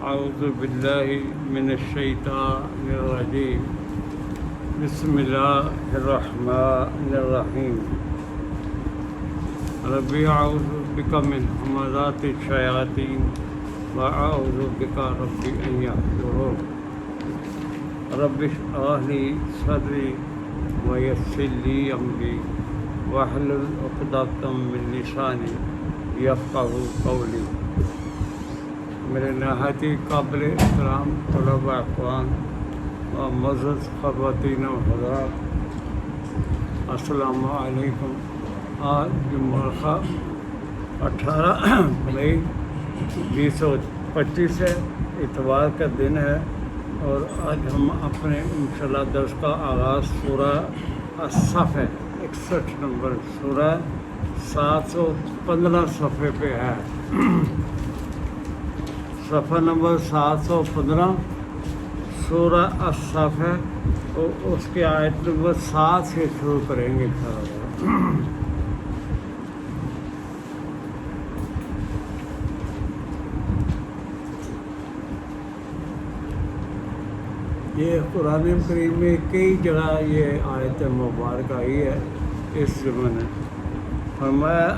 اعوذ باللہ من الشیطان الرجیم بسم اللہ الرحمن الرحیم ربی اعوذ بک من همزات الشیاطین واعوذ بک ربی ان یحضرون رب اشرح لی صدری ویسر لی امری واحلل عقدۃ من لسانی یفقہوا قولی۔ میرے نہایت قابل احترام طلباء اخوان اور معزز خواتین و حضرات، السلام علیکم۔ آج جمعہ 18 مئی 2025 ہے، اتوار کا دن ہے، اور آج ہم اپنے انشاءاللہ درس کا آغاز سورہ الصف ہے، 61 نمبر سورہ 715 صفحے پہ ہے۔ صفحہ نمبر 715 سورہ الصف ہے، اور اس کی آیت نمبر 7 سے شروع کریں گے انشاءاللہ۔ یہ قرآن کریم میں کئی جگہ یہ آیت مبارکہ آئی ہے اس زمانے۔ فرمایا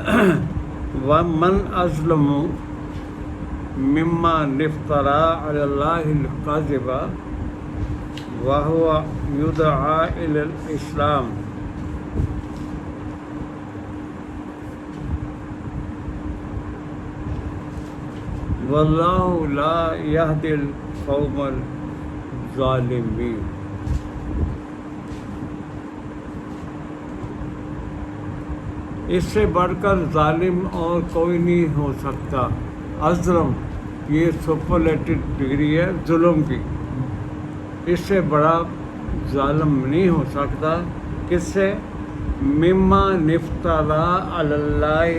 وَمَنْ أَظْلَمُ مِمَّنِ افْتَرَىٰ عَلَى اللَّهِ الْكَذِبَ وَهُوَ يُدْعَىٰ إِلَى الْإِسْلَامِ وَاللَّهُ لَا يَهْدِي الْقَوْمَ الظَّالِمِينَ۔ اس سے بڑھ کر ظالم اور کوئی نہیں ہو سکتا۔ اظلم یہ سپرلیٹو ڈگری ہے ظلم کی، اس سے بڑا ظالم نہیں ہو سکتا۔ کس سے؟ مما نفترا علی اللہ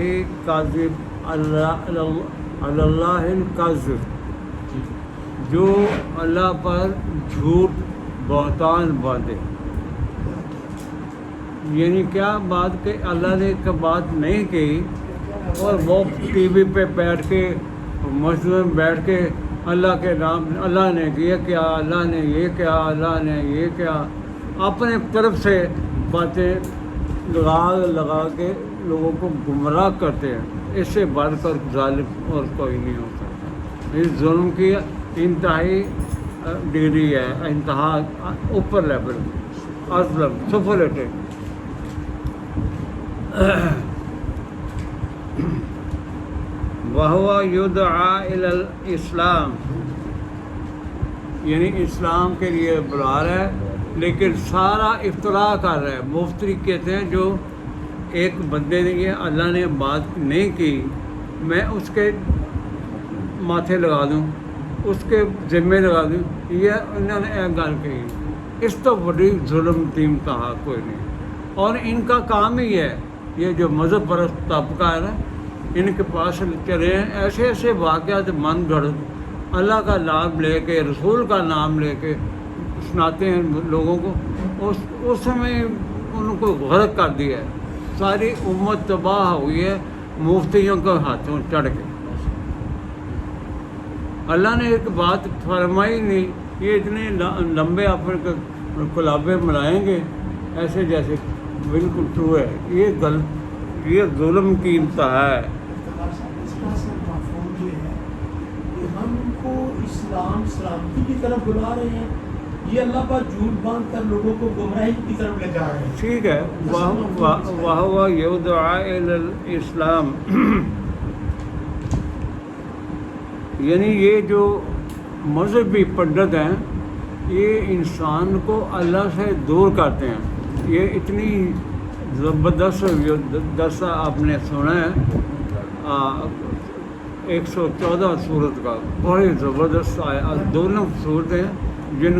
کاذب، علی اللہ الکاذب، جو اللہ پر جھوٹ بہتان باندھے۔ یعنی کیا بات کہ اللہ نے ایک بات نہیں کی اور وہ ٹی وی پہ بیٹھ کے مسجد میں بیٹھ کے اللہ کے نام، اللہ نے یہ کیا، اللہ نے یہ کیا، اللہ نے یہ کیا، اپنے طرف سے باتیں لگا کے لوگوں کو گمراہ کرتے ہیں۔ اس سے بڑھ کر ظالم اور کوئی نہیں ہو سکتا۔ اس ظلم کی انتہائی ڈگری ہے، انتہا اوپر لیول، اظلم سپرلیٹو۔ وَهُوَ يُدْعَىٰ إِلَى الْإِسْلَامِ، یعنی اسلام کے لیے بلا رہا ہے، لیکن سارا افتراء کر رہا ہے۔ مفتری کہتے ہیں جو ایک بندے نے یہ اللہ نے بات نہیں کی، میں اس کے ماتھے لگا دوں، اس کے ذمے لگا دوں، یہ انہوں نے ایک گل کہی۔ اس تو بڑی ظلم تیم کہا کوئی نہیں۔ اور ان کا کام ہی ہے، یہ جو مذہب پرست طبقہ ہے نا، ان کے پاس چلے ہیں ایسے ایسے واقعات من گھڑت، اللہ کا نام لے کے، رسول کا نام لے کے سناتے ہیں لوگوں کو۔ اس میں ان کو غرق کر دیا ہے، ساری امت تباہ ہوئی ہے مفتیوں کے ہاتھوں چڑھ کے۔ اللہ نے ایک بات فرمائی نہیں، یہ اتنے لمبے اپنے کلابے ملائیں گے ایسے جیسے بالکل ٹرو ہے۔ یہ ظلم کی انتہا ہے۔ ہم کو اسلام سلامتی کی طرف بلا رہے ہیں، یہ اللہ پر جھوٹ باندھ کر لوگوں کو گمراہی کی طرف لے جا رہے ہیں۔ ٹھیک ہے، وَهُوَ يُدْعَىٰ إِلَى الْإِسْلَامِ، یعنی یہ جو مذہبی پنڈت ہیں یہ انسان کو اللہ سے دور کرتے ہیں۔ یہ اتنی زبردست درس آپ نے سنا ہے 114 سورت کا، بڑی زبردست دونوں صورتیں جن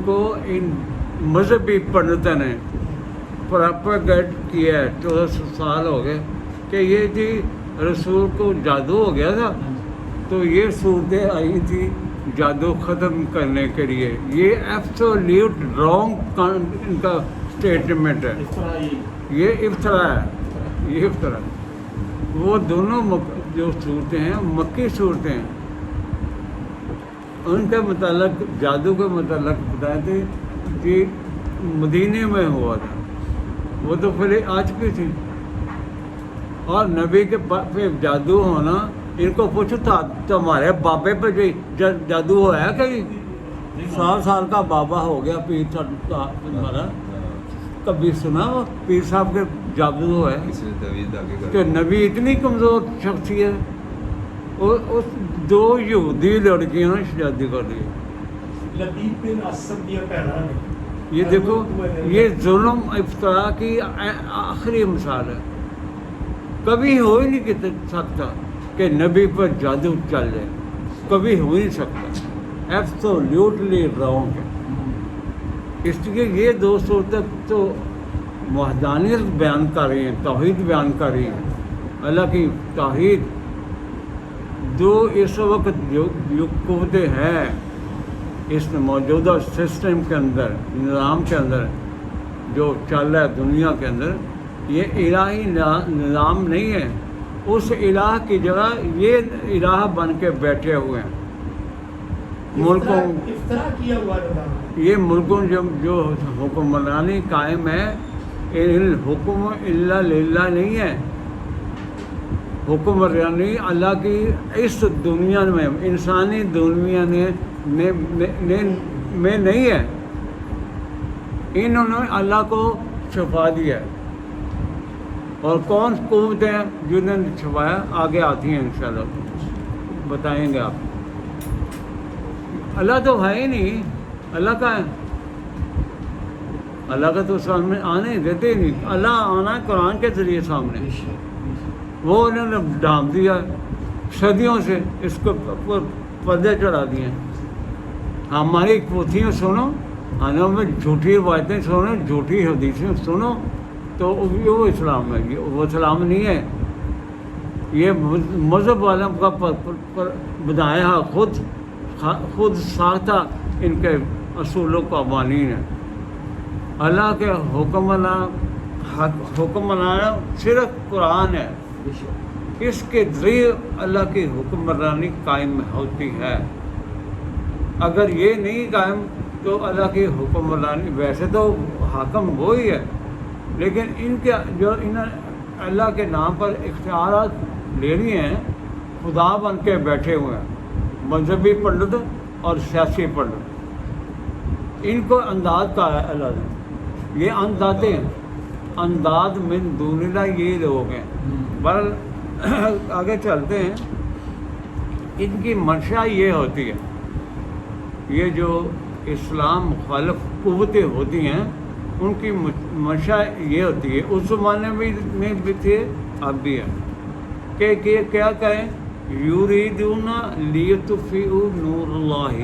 کو ان مذہبی پنڈتوں نے پراپیگیٹ کیا ہے۔ 1400 سال ہو گئے کہ یہ جی رسول کو جادو ہو گیا تھا، تو یہ صورتیں آئی تھی جادو ختم کرنے کے لیے۔ یہ ایبسولیوٹ رانگ ان کا اسٹیٹمنٹ ہے، یہ افطرا ہے، یہ افطرا۔ وہ دونوں جو صورتیں ہیں مکی صورتیں ہیں، ان کے متعلق جادو کے متعلق بتائے تھے کہ مدینے میں ہوا تھا، وہ تو پھر آج کی تھی، اور نبی کے پہ جادو ہونا، ان کو پوچھو تھا تمہارے بابے پہ جادو ہوا ہے کہیں؟ 100 سال کا بابا ہو گیا پیر تمہارا، کبھی سنا وہ پیر صاحب کے جادو ہے کہ نبی اتنی کمزور شخصیت، اس 2 یہودی لڑکیوں نے شادی کر دی۔ لبیب بن اسد یہ پہلا نے، یہ دیکھو، یہ ظلم افطرا کی آخری مثال ہے۔ کبھی ہو ہی نہیں سکتا کہ نبی پر جادو چل جائے، کبھی ہو نہیں سکتا، ایبسولوٹلی رانگ ہے۔ اس لیے یہ 2 صورتیں تو وحدانیت بیان کر رہی ہیں، توحید بیان کر رہی ہیں، اللہ کی توحید۔ 2 اس وقت جو قوتیں ہیں اس موجودہ سسٹم کے اندر، نظام کے اندر جو چل رہا ہے دنیا کے اندر، یہ الہی نظام نہیں ہے، اس الہ کی جگہ یہ الہ بن کے بیٹھے ہوئے ہیں ملکوں، افطرا کیا ہوا ہے۔ یہ ملکوں جو حکمرانی قائم ہے، الحکم الا للہ نہیں ہے، حکمرانی اللہ کی اس دنیا میں، انسانی دنیا میں نہیں ہے۔ انہوں نے اللہ کو چھپا دیا ہے، اور کون قوتیں جنہوں نے چھپایا آگے آتی ہیں انشاءاللہ بتائیں گے آپ۔ اللہ تو ہے ہی نہیں، اللہ کا ہے، اللہ کا تو سامنے آنے دیتے ہی نہیں۔ اللہ آنا ہے قرآن کے ذریعے سامنے، وہ انہوں نے ڈھانپ دیا صدیوں سے، اس کو پردے چڑھا دیے۔ ہماری پوتھیاں سنو، انہوں میں جھوٹی روایتیں سنو، جھوٹی حدیثیں سنو، تو وہ اسلام ہے، وہ اسلام نہیں ہے، یہ مذہب والوں کا بنایا خود ساختہ ان کے اصولوں کا قوانین ہے۔ اللہ کے حکم منانا صرف قرآن ہے، اس کے ذریعے اللہ کی حکمرانی قائم ہوتی ہے۔ اگر یہ نہیں قائم تو اللہ کی حکمرانی، ویسے تو حاکم وہی ہے، لیکن ان کے جو انہوں اللہ کے نام پر اختیارات لے لیے ہیں، خدا بن کے بیٹھے ہوئے ہیں، مذہبی پنڈت اور سیاسی پنڈت، ان کو انداز کہا ہے اللہ نے، یہ اندازے ہیں، انداز من دون اللہ، یہ لوگ ہیں۔ بل آگے چلتے ہیں، ان کی منشا یہ ہوتی ہے، یہ جو اسلام مخالف قوتیں ہوتی ہیں ان کی منشا یہ ہوتی ہے، اس زمانے میں بھی تھے، اب بھی ہے، کہ کیا کہیں، یریدون لیطفئوا نور اللہ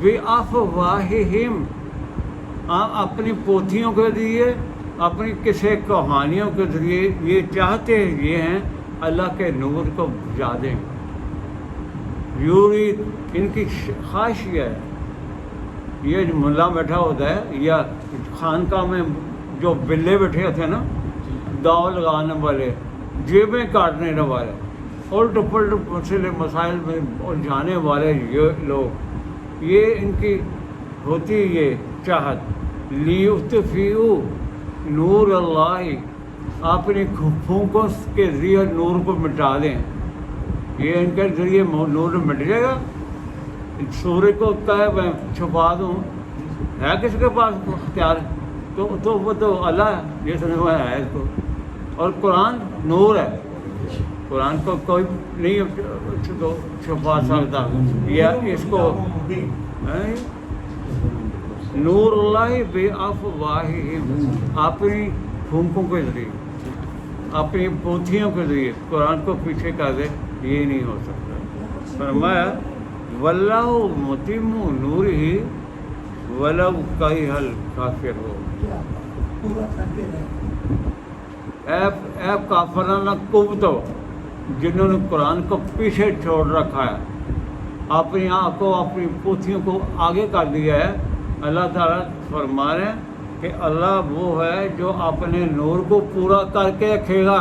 بافواہہم، اپنی پوتھیوں کے ذریعے، اپنی کسی کہانیوں کے ذریعے یہ چاہتے یہ ہیں اللہ کے نور کو بجھا دیں۔ یرید، ان کی خواہش یہ ہے، یہ جو ملا بیٹھا ہوتا ہے یا خانقاہ میں جو بلے بیٹھے ہوتے ہیں نا، داؤ لگانے والے، جیبیں کاٹنے والے، الٹ پلٹ مسائل میں الجھانے والے یہ لوگ، یہ ان کی ہوتی یہ چاہت، لیطفئوا نور اللہ، اپنی پھونکوں کے ذریعے نور کو مٹا دیں، یہ ان کے ذریعے نور مٹ جائے گا۔ سورج کو کہے میں چھپا دوں، ہے کس کے پاس اختیار؟ تو وہ تو اللہ ہے جس نے وہ ہے اس کو، اور قرآن نور ہے، قرآن کو کوئی نہیں چھپا سکتا، یا اس کو نور اللہ بافواہہم، اپنی پھونکوں کے ذریعے، اپنی پوتھیوں کے ذریعے قرآن کو پیچھے کر دے، یہ نہیں ہو سکتا۔ فرمایا واللہ متم نورہ ولو کرہ الکافرون، اے کافرانہ قوتوں جنہوں نے قرآن کو پیچھے چھوڑ رکھا ہے، اپنی آپ کو اپنی پوتھیوں کو آگے کر دیا ہے، اللہ تعالیٰ فرما رہے ہیں کہ اللہ وہ ہے جو اپنے نور کو پورا کر کے رکھے گا،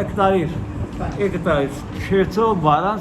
41 612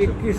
26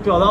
14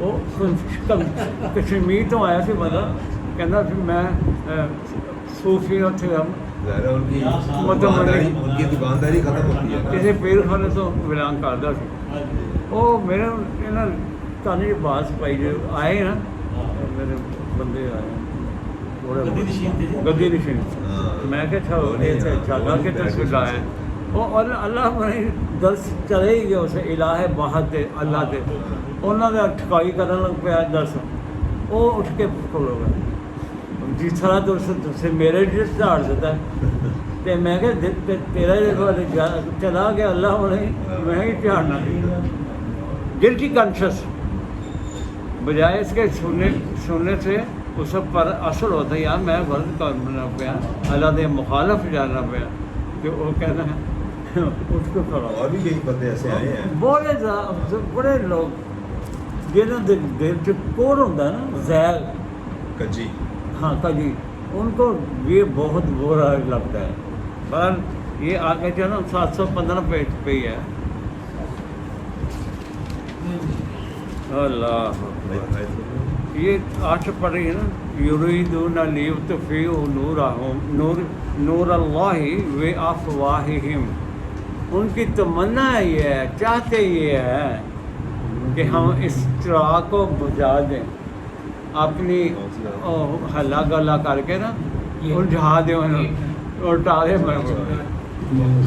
ਉਹ ਕਸ਼ਮੀਰ ਤੋਂ ਆਇਆ ਸੀ ਬੰਦਾ, ਕਹਿੰਦਾ ਸੀ ਮੈਂ ਸੂਫੀ ਉੱਥੇ ظاہر ہے ان کی مطلب ان کی دکانداری ختم ہوتی ہے نا۔ ਕਿਸੇ ਪੀਰਖਾਨੇ ਤੋਂ ਬਿਲੋਂਗ ਕਰਦਾ ਸੀ। ਉਹ ਮੇਰੇ ਇਹਨਾਂ ਤੁਹਾਨੂੰ ਜੀ ਬਾਤ ਪਾਈ ਜੇ ਆਏ ਨਾ ਮੇਰੇ ਬੰਦੇ ਆਏ ਗੱਦੀ ਨਸ਼ੀਨ ਤੇ ਜੀ। ਗੱਦੀ ਨਸ਼ੀਨ ہاں۔ ਮੈਂ ਕਿਹਾ چھو ایسے چھگا کے تشریف آئے وہ اللہ میں درس چلے ہی گیا اسے الہ بہت دے اللہ دے انہوں نے ٹھکائی کرنے لگ پیا درس وہ اٹھ کے کھلو گئے جس طرح سے میرے ڈس جھاڑ دیتا ہے تو میں کہ تیرا چلا گیا اللہ انہیں میں ہی جھاڑنا گلٹی کانشس بجائے اس کے سننے سے اس پر اثر ہوتا ہے یار میں غلط کرنا پیا اللہ دے مخالف جانا پیا کہ وہ کہنا ہے اس کو کھڑا اور بھی کئی بندے ایسے آئے ہیں بڑے لوگ جنہوں کے دل چ کوڑ ہوتا ہے نا زہر کجی، ہاں کجی ان کو یہ بہت برا لگتا ہے پر یہ آگے چلو 715 پیج پہ ہی ہے اللہ یہ 8 پڑھ رہی ہے نا یریدون لیطفئوا نور اللہ بافواہہم ان کی تمنا یہ ہے چاہتے یہ ہے کہ ہم اس چراغ کو بجھا دیں اپنی ہلا گلا کر کے نا الجھا دیں انہیں الٹا دیں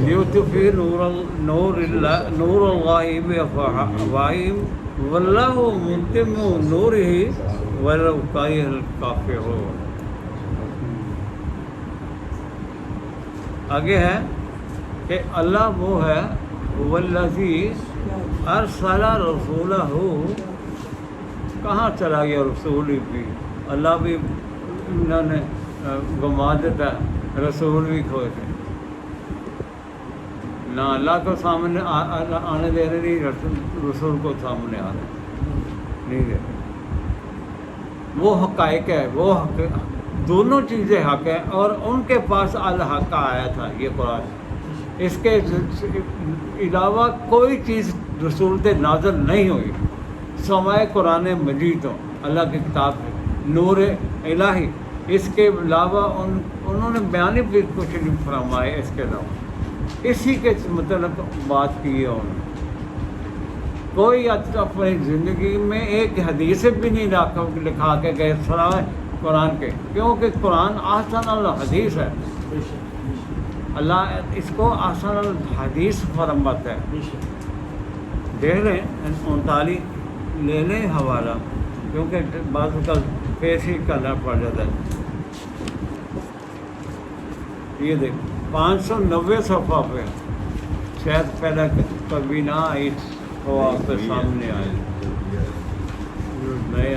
لیطفئوا نور اللہ بافواہہم واللہ متم نورہ ولو کریہ الکافرون۔ آگے ہے کہ اللہ وہ ہے والذی ارسل رسولہ، کہاں چلا گیا رسول بھی، اللہ بھی انہوں نے گما دیتا ہے، رسول بھی کھوئے تھے نہ اللہ کو سامنے آنے دے رہے نہیں رسول کو سامنے آنے نہیں دے رہے۔ وہ حقائق ہے، وہ حق دونوں چیزیں حق ہیں اور ان کے پاس الحق آیا تھا یہ قرآن، اس کے علاوہ کوئی چیز رسول سے نازل نہیں ہوئی سوائے قرآن مجید ہو، اللہ کی کتاب ہے نور الہی، اس کے علاوہ انہوں نے بیان بھی کچھ نہیں فرمائے اس کے علاوہ، اسی کے مطلب بات کی ہے انہوں نے۔ کوئی اپنی زندگی میں ایک حدیث بھی نہیں لکھا کے گئے سوائے قرآن کے، کیونکہ قرآن احسن الحدیث ہے، اللہ اس کو احسن الحدیث فرماتا ہے۔ دیکھ لیں 39 لے لیں حوالہ کیونکہ بعض کا پیش ہی کرنا پڑ جاتا ہے۔ یہ دیکھ 590 صفحہ پہ شاید پہلے کبھی نہ آئی وہ آپ کے سامنے آئے نئے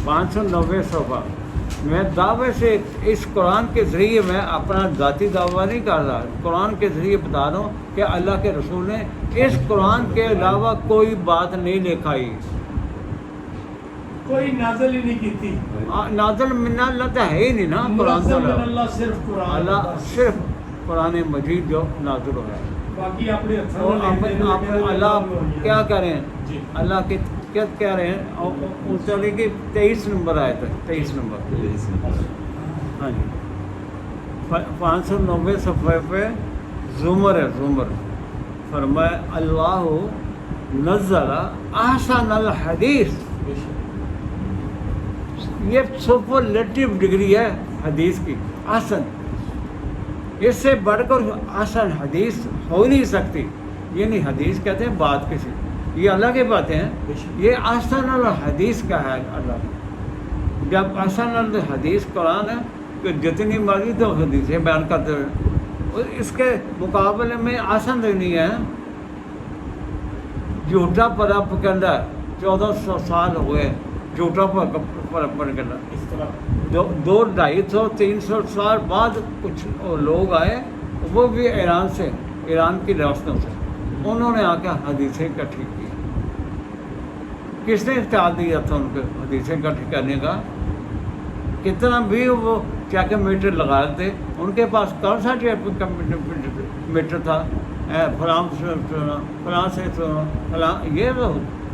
590 صفحہ۔ میں دعوے سے اس قرآن کے ذریعے میں اپنا ذاتی دعویٰ نہیں کر رہا، قرآن کے ذریعے بتا رہا ہوں کہ اللہ کے رسول نے اس قرآن کے علاوہ کوئی بات نہیں لکھائی، کوئی نازل ہی نہیں کی تھی، نازل من اللہ تو ہے ہی نہیں نا قرآن منزل من تو اللہ صرف قرآن، اللہ صرف قرآن مجید جو نازل ہو ہے۔ باقی اپنے اور اللہ کیا کہہ رہے ہیں، جی اللہ کی کیا کہہ رہے ہیں، اس طرح کی 23 نمبر آئے تھے، 23 نمبر ہاں جی 590 صفحے پہ زمر ہے، زمر فرمایا اللہ نزل احسن الحدیث، یہ سپرلیٹو ڈگری ہے حدیث کی، احسن، اس سے بڑھ کر احسن حدیث ہو نہیں سکتی، یہ نہیں حدیث کہتے ہیں بات کسی، یہ اللہ کی باتیں ہیں، یہ احسن الحدیث کا ہے اللہ، جب احسن الحدیث قرآن ہے کہ جتنی مرضی تو حدیثیں بیان کرتے ہوئے اس کے مقابلے میں احسن نہیں ہے، جھوٹا پڑا پکڑا 1400 سال ہوئے جھوٹا پکڑا، اس طرح 200 250 300 سال بعد کچھ لوگ آئے وہ بھی ایران سے، ایران کی ریاستوں سے، انہوں نے آ کے حدیثیں اکٹھی کی۔ کس نے اختیار دیا تھا ان کو حدیثیں اکٹھی کرنے کا؟ کتنا بھی وہ چیک میٹر لگا تھے، ان کے پاس کون سا چیک میٹر تھا، فلاں سے سنا فلاں سے سنا فلاں، یہ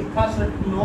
61-9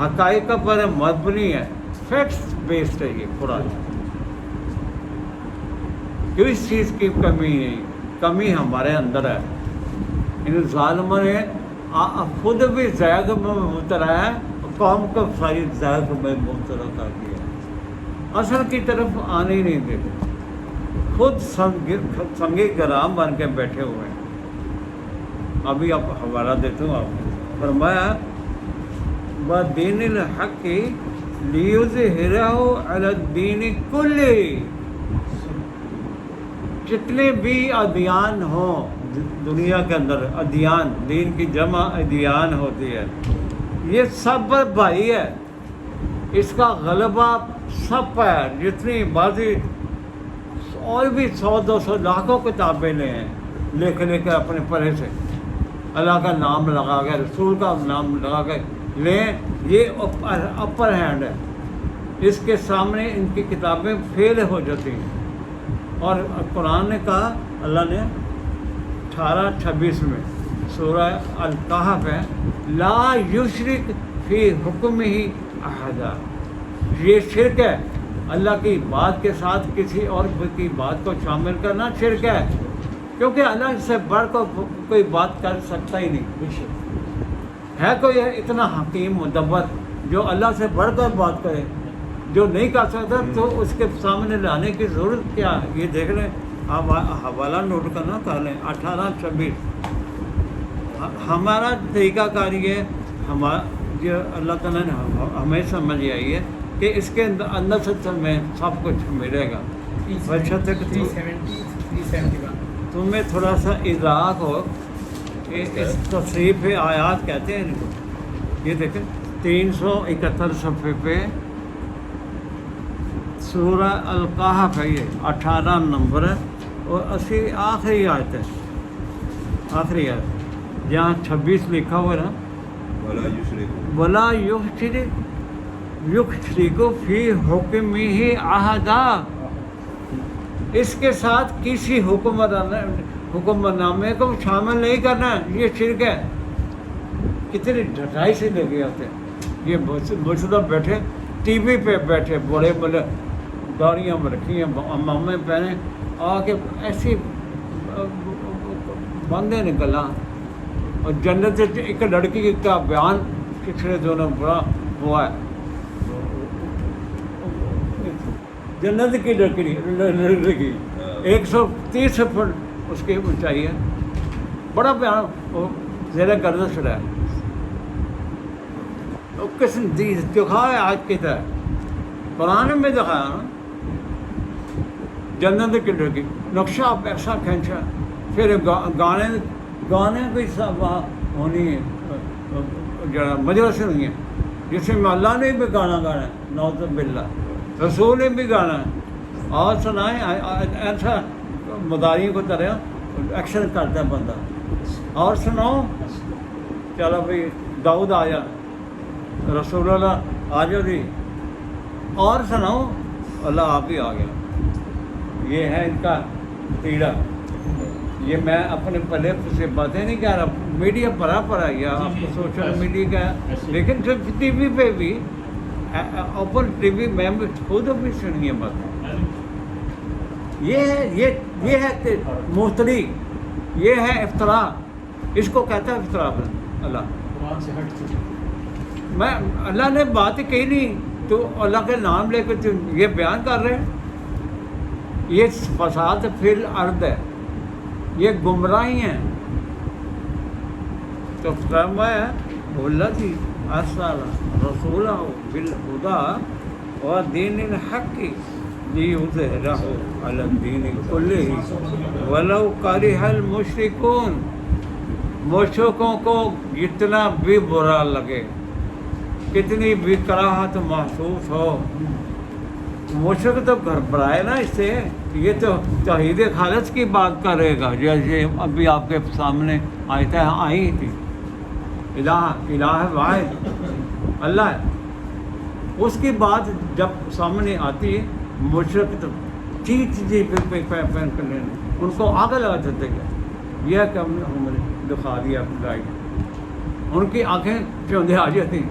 حقائق پر مبنی ہے، فیکٹس بیسڈ ہے یہ قرآن، کس چیز کی کمی نہیں، کمی ہمارے اندر ہے، ان ظالموں نے خود بھی زیغ میں مبتلا ہے، قوم کو ساری زیغ میں مبتلا کر دیا، اصل کی طرف آنے ہی نہیں دیتے، خود سنگ گرام بن کے بیٹھے ہوئے ہیں۔ ابھی آپ حوالہ دیتا ہوں آپ کو، فرمایا وَدِينِ الْحَقِّ لِيُظْهِرَهُ عَلَى الدِّينِ كُلِّهِ، جتنے بھی ادیان ہوں دنیا کے اندر، ادیان، دین کی جمع ادیان ہوتی ہے، یہ سب بھائی ہے، اس کا غلبہ سب پہ ہے، جتنی بازی اور بھی 100-200 لاکھوں کتابیں لے ہیں، لکھ کے اپنے پرے سے اللہ کا نام لگا کے، رسول کا نام لگا کے لیں، یہ اپر ہینڈ ہے، اس کے سامنے ان کی کتابیں فیل ہو جاتی ہیں۔ اور قرآن نے کہا، اللہ نے 18-26 میں سورہ الکہف ہے، لا یشرک فی حکمہ احدا، یہ شرک ہے، اللہ کی بات کے ساتھ کسی اور کی بات کو شامل کرنا شرک ہے، کیونکہ اللہ سے بڑھ کر کوئی بات کر سکتا ہی نہیں، ہے کوئی اتنا حکیم مدبر جو اللہ سے بڑھ کر بات کرے؟ جو نہیں کر سکتا تو اس کے سامنے لانے کی ضرورت کیا ہے؟ یہ دیکھ لیں، آپ حوالہ نوٹ کرنا کر لیں، 18-26 ہمارا طریقہ کار یہ ہمارا جو اللہ تعالیٰ نے ہمیں سمجھ آئی ہے کہ اس کے اندر سے میں سب کچھ ملے گا، تمہیں تھوڑا سا ادراک ہو کہ اس تصریف آیات کہتے ہیں ان کو۔ یہ دیکھیں 371 صفحے پہ سورہ الکہف ہے، یہ 18 نمبر ہے، اور آخری آیت ہے، آخری آیت جہاں 26 لکھا ہوا ہے نا، وَلَا یُشْرِکُ فِی حُکْمِهِ أَحَدًا، اس کے ساتھ کسی حکم نامے کو شامل نہیں کرنا، یہ شرک ہے۔ کتنی ڈھٹائی سے لگے ہوتے ہیں یہ مسجدہ بیٹھے، ٹی وی پہ بیٹھے، بڑے بڑے داڑیاں رکھی ہیں، امامے پہنے، آ کے ایسی بندے نکلا، اور جنت سے ایک لڑکی کا بیان پچھلے دونوں بڑا ہوا ہے، جنت کی لڑکی 130 فٹ اس کی اونچائی ہے، بڑا بیان وہ زیر گردش رہا ہے، قسم دکھایا آج کی طرح قرآن میں دکھایا نا، جنت کی لڑکی، نقشہ ایسا کھینچا، پھر گانے بھی سب ہونی ہے، مجلس نہیں ہے جس میں اللہ نے بھی گانا گانا ہے، نعوذ باللہ، رسول نے بھی گانا ہے، اور سنائیں ایسا مداریوں کو طرح ایکشن کرتا ہے بندہ، اور سناؤ، چلو بھائی داؤد آیا، رسول اللہ آ جاؤ جی، اور سناؤ، اللہ آپ ہی آ گیا۔ یہ ہے ان کا تیڑا، یہ میں اپنے پلے سے باتیں نہیں کہہ رہا، میڈیا پڑا پڑا یا آپ کو سوشل میڈیا کا، لیکن صرف ٹی وی پہ بھی، اوپن ٹی وی میں خود بھی سنی ہے بات، یہ ہے کہ مفتری، یہ ہے افطرا، اس کو کہتا ہے افطرا اللہ۔ میں اللہ نے بات کہی نہیں، تو اللہ کے نام لے کے یہ بیان کر رہے ہیں، یہ فساد فی الارض ہے، یہ گمراہی ہیں۔ تو فرمایا والذی ارسل رسولہ بالہدی ودین الحق لیظہرہ علی الدین کلہ ولو کرہ المشرکون، مشرکوں کو جتنا بھی برا لگے، کتنی بھی کراہت محسوس ہو، مشرک تو گھبرائے نا اس سے، یہ تو توحید خالص کی بات کرے گا، جیسے ابھی آپ کے سامنے آیتیں آئی تھی، الہ واحد اللہ ہے، اس کی بات جب سامنے آتی ہے، مشرک تو چیز پہ پہن کر لینے، ان کو آگے لگا دیتے گئے، یہ کہ ہم نے دکھا دیا لائٹ، ان کی آنکھیں چوندے آ جاتی ہیں،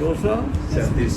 237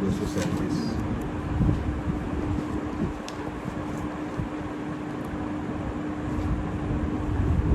237।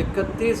31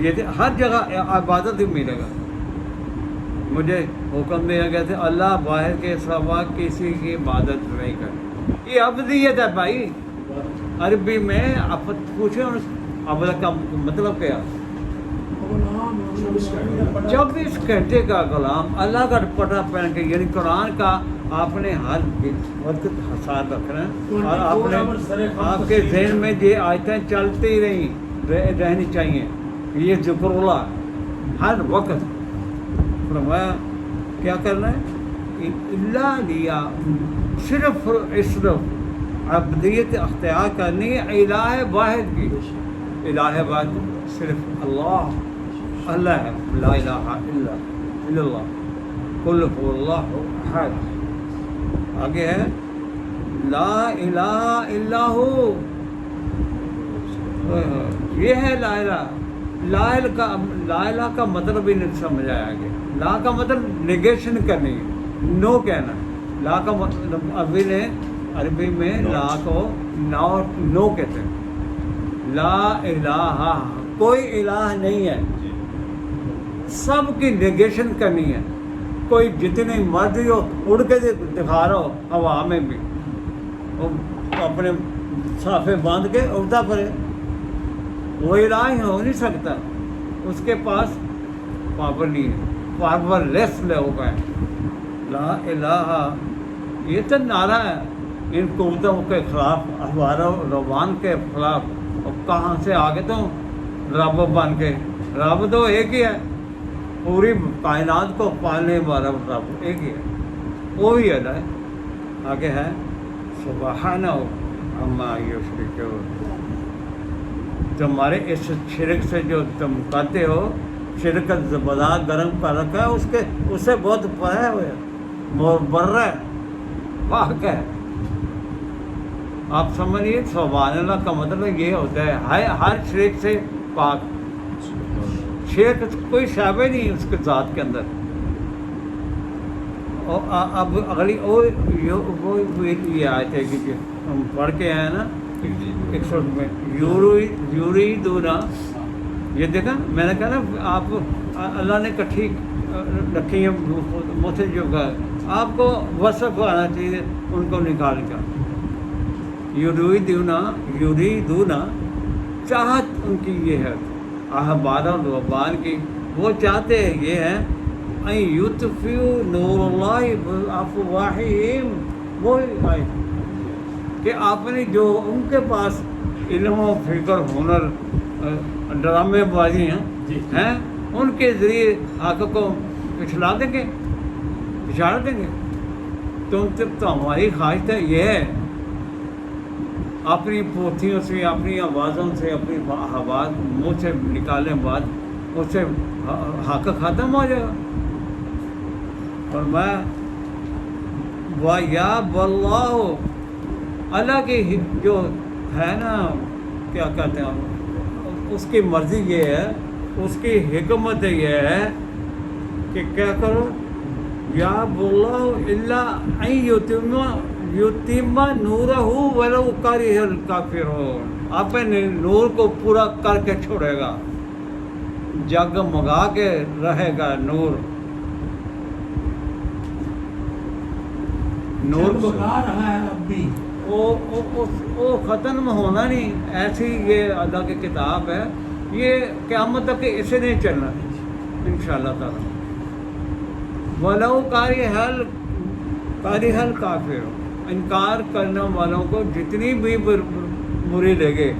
یہ ہر جگہ عبادت ہی ملے گا. مجھے حکم دیا گیا تھا اللہ واحد کے سوا کسی کی عبادت نہیں کریں. یہ ابدیت ہے بھائی. عربی میں آپ پوچھیں ابد کا مطلب کیا؟ 24 گھنٹے کا غلام، اللہ کا پٹا پہن کے، یعنی قرآن کا آپ نے ہر وقت حساب رکھنا ہے اور آپ کے ذہن میں یہ آیتیں چلتی ہی رہنی چاہیے. یہ ذکر اللہ ہر وقت. فرمایا کیا کرنا ہے؟ اللہ لیا صرف عبدیت اختیار کرنی ہے الہ واحد کی. الہ واحد صرف اللہ ہے. لا الہ الا اللہ قل هو اللہ احد. آگے ہے لا الہ الا ہو. یہ ہے لا الہ. لا الہ کا مطلب ہی نہیں سمجھایا آگے. لا کا مطلب نیگیشن کرنی ہے، نو کہنا. لا کا مطلب عربی میں لا کو نو کہتے ہیں. لا الہ، کوئی الہ نہیں ہے. سب کی نیگیشن کرنی ہے. کوئی جتنی مرضی ہو اڑ کے دکھا رہا ہو ہوا میں بھی، وہ اپنے صافے باندھ کے اڑتا پھرے، وہ الہ ہی ہو نہیں سکتا. اس کے پاس پاور نہیں ہے، پاور لیس لوگ ہیں. لا الہ یہ تو نعرہ ہے ان قوتوں کے خلاف، احبار و روان کے خلاف. اور کہاں سے آگے تو رب بن کے، رب تو ایک ہی ہے، پوری کائنات کو پالنے والا رب ایک ہی ہے، وہی اللہ ہے. آگے ہے سبحانہ عما یشرکون. تمہارے اس شرک سے جو تم کرتے ہو، شرک کا بازار گرم کر رکھا ہے، اس سے بہت پرے ہوئے بر رہا ہے، پاک ہے. آپ سمجھیے سبحان اللہ کا مطلب یہ ہوتا ہے ہر شرک سے پاک. شرک کوئی شعبہ نہیں اس کے ذات کے اندر. اور اب اگلی یہ آیت ہے کہ ہم پڑھ کے آئے نا 61 میں، یریدونا. یہ دیکھا میں نے کہا نا آپ اللہ نے کٹھی رکھی ہے مجھ سے جو کہا، آپ کو وصف آنا چاہیے ان کو نکال کر. یریدونا چاہت ان کی یہ ہے احبار و رہبان کی. وہ چاہتے ہیں یہ ہے ان یطفئوا نور اللہ بافواہہم. وہ کہ آپ نے جو ان کے پاس علم و فکر ہنر ڈرامے بازی ہیں ان کے ذریعے حق کو پچھلا دیں گے، پچھاڑ دیں گے. تو ہماری خواہش یہ ہے اپنی پوتھیوں سے، اپنی آوازوں سے، اپنی آواز منہ سے نکالنے بعد اس سے حق ختم ہو جائے گا. اور میں وَيَابَ اللَّهُ، اللہ کی جو ہے نا کیا کہتے ہیں، اس کی مرضی یہ ہے، اس کی حکمت یہ ہے کہ کیا کرو، یَابَ اللَّهُ إِلَّا أَن یتم نورہ ولو کرہ الکافرون. اپنے نور کو پورا کر کے چھوڑے گا، جگمگا کے رہے گا نور. نور کو رہا ہے اب بھی، وہ ختم ہونا نہیں. ایسی یہ اللہ کی کتاب ہے، یہ قیامت تک اسے نہیں چلنا انشاءاللہ تعالی. ولو کرہ الکافرون، انکار کرنے والوں کو جتنی بھی بری لگے